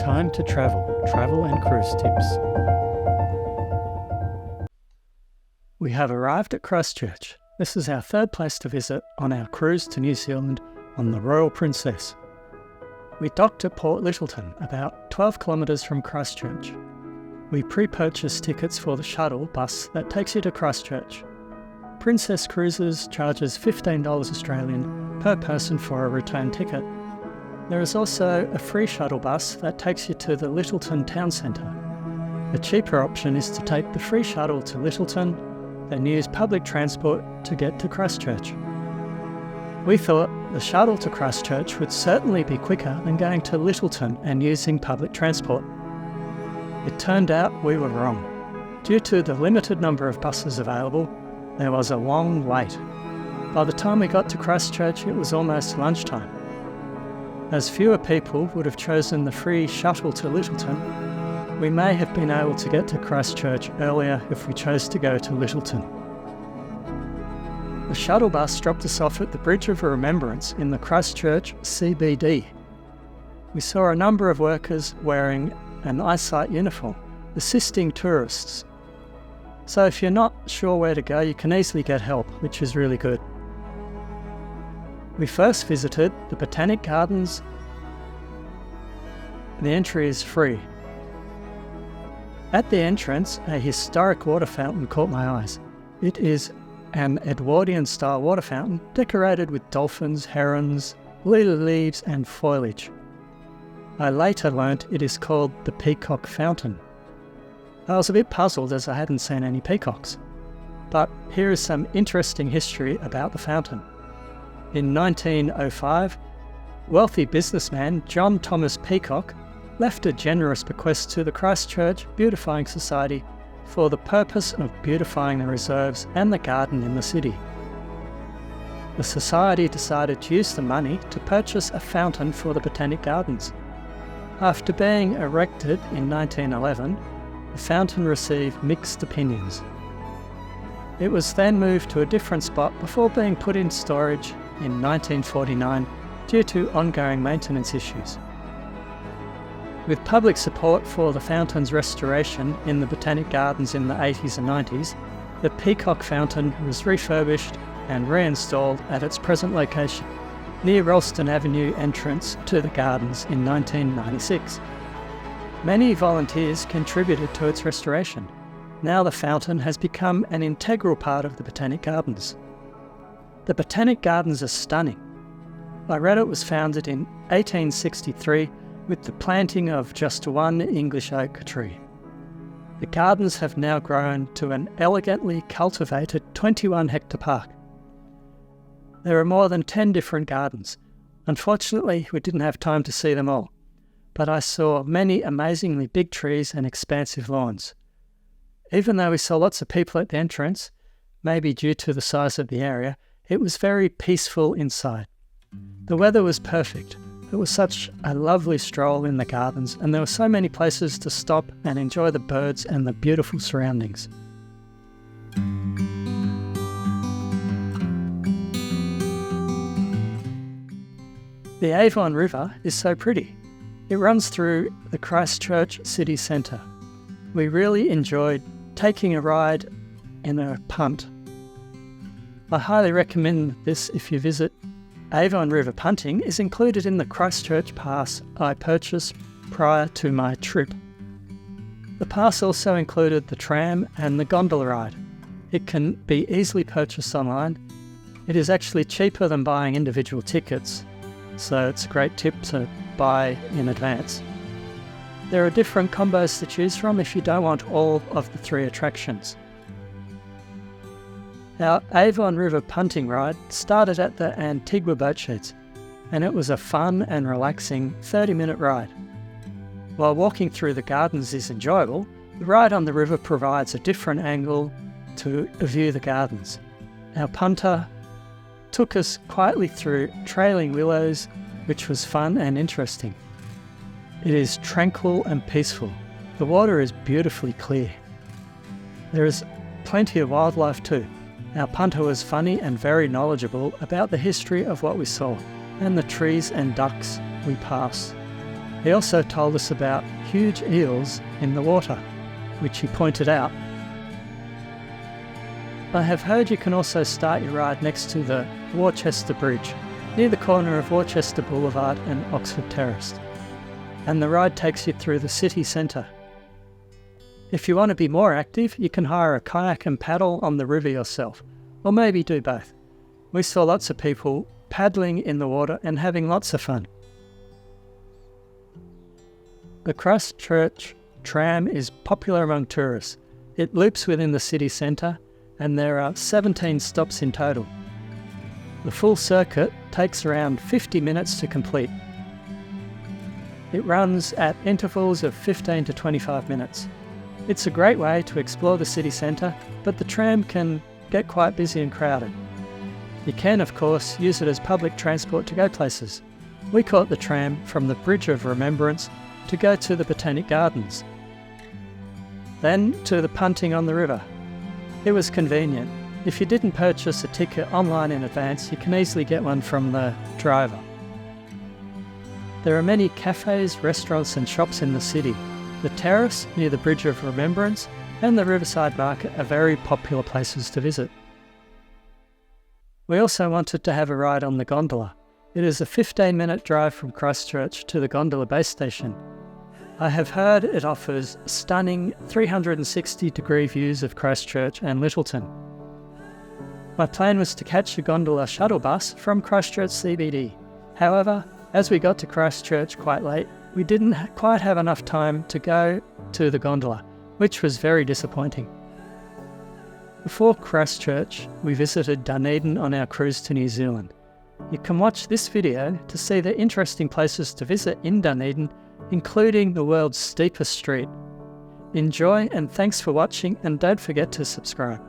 Time to travel and cruise tips. We have arrived at Christchurch. This is our third place to visit on our cruise to New Zealand on the Royal Princess. We docked at Port Lyttelton, about 12 kilometres from Christchurch. We pre-purchased tickets for the shuttle bus that takes you to Christchurch. Princess Cruises charges $15 Australian per person for a return ticket. There is also a free shuttle bus that takes you to the Lyttelton town centre. The cheaper option is to take the free shuttle to Lyttelton, then use public transport to get to Christchurch. We thought the shuttle to Christchurch would certainly be quicker than going to Lyttelton and using public transport. It turned out we were wrong. Due to the limited number of buses available, there was a long wait. By the time we got to Christchurch, it was almost lunchtime. As fewer people would have chosen the free shuttle to Lyttelton, we may have been able to get to Christchurch earlier if we chose to go to Lyttelton. The shuttle bus dropped us off at the Bridge of Remembrance in the Christchurch CBD. We saw a number of workers wearing an eyesight uniform, assisting tourists. So if you're not sure where to go, you can easily get help, which is really good. We first visited the Botanic Gardens. The entry is free. At the entrance, a historic water fountain caught my eyes. It is an Edwardian-style water fountain decorated with dolphins, herons, lily leaves and foliage. I later learnt it is called the Peacock Fountain. I was a bit puzzled as I hadn't seen any peacocks. But here is some interesting history about the fountain. In 1905, wealthy businessman John Thomas Peacock left a generous bequest to the Christchurch Beautifying Society for the purpose of beautifying the reserves and the garden in the city. The society decided to use the money to purchase a fountain for the Botanic Gardens. After being erected in 1911, the fountain received mixed opinions. It was then moved to a different spot before being put in storage in 1949 due to ongoing maintenance issues. With public support for the fountain's restoration in the Botanic Gardens in the 80s and 90s, the Peacock Fountain was refurbished and reinstalled at its present location, near Ralston Avenue entrance to the gardens in 1996. Many volunteers contributed to its restoration. Now the fountain has become an integral part of the Botanic Gardens. The Botanic Gardens are stunning. I read it was founded in 1863 with the planting of just one English oak tree. The gardens have now grown to an elegantly cultivated 21-hectare park. There are more than 10 different gardens. Unfortunately, we didn't have time to see them all, but I saw many amazingly big trees and expansive lawns. Even though we saw lots of people at the entrance, maybe due to the size of the area, it was very peaceful inside. The weather was perfect. It was such a lovely stroll in the gardens, and there were so many places to stop and enjoy the birds and the beautiful surroundings. The Avon River is so pretty. It runs through the Christchurch city centre. We really enjoyed taking a ride in a punt. I highly recommend this if you visit. Avon River punting is included in the Christchurch pass I purchased prior to my trip. The pass also included the tram and the gondola ride. It can be easily purchased online. It is actually cheaper than buying individual tickets, so it's a great tip to buy in advance. There are different combos to choose from if you don't want all of the 3 attractions. Our Avon River punting ride started at the Antigua boat sheds, and it was a fun and relaxing 30-minute ride. While walking through the gardens is enjoyable, the ride on the river provides a different angle to view the gardens. Our punter took us quietly through trailing willows, which was fun and interesting. It is tranquil and peaceful. The water is beautifully clear. There is plenty of wildlife too. Our punter was funny and very knowledgeable about the history of what we saw and the trees and ducks we passed. He also told us about huge eels in the water, which he pointed out. I have heard you can also start your ride next to the Worcester Bridge, near the corner of Worcester Boulevard and Oxford Terrace, and the ride takes you through the city centre. If you want to be more active, you can hire a kayak and paddle on the river yourself, or maybe do both. We saw lots of people paddling in the water and having lots of fun. The Christchurch tram is popular among tourists. It loops within the city centre, and there are 17 stops in total. The full circuit takes around 50 minutes to complete. It runs at intervals of 15 to 25 minutes. It's a great way to explore the city centre, but the tram can get quite busy and crowded. You can, of course, use it as public transport to go places. We caught the tram from the Bridge of Remembrance to go to the Botanic Gardens, then to the punting on the river. It was convenient. If you didn't purchase a ticket online in advance, you can easily get one from the driver. There are many cafes, restaurants and shops in the city. The terrace near the Bridge of Remembrance and the Riverside Market are very popular places to visit. We also wanted to have a ride on the gondola. It is a 15-minute drive from Christchurch to the gondola base station. I have heard it offers stunning 360-degree views of Christchurch and Lyttelton. My plan was to catch a gondola shuttle bus from Christchurch CBD. However, as we got to Christchurch quite late, we didn't quite have enough time to go to the gondola, which was very disappointing. Before Christchurch, we visited Dunedin on our cruise to New Zealand. You can watch this video to see the interesting places to visit in Dunedin, including the world's steepest street. Enjoy and thanks for watching, and don't forget to subscribe.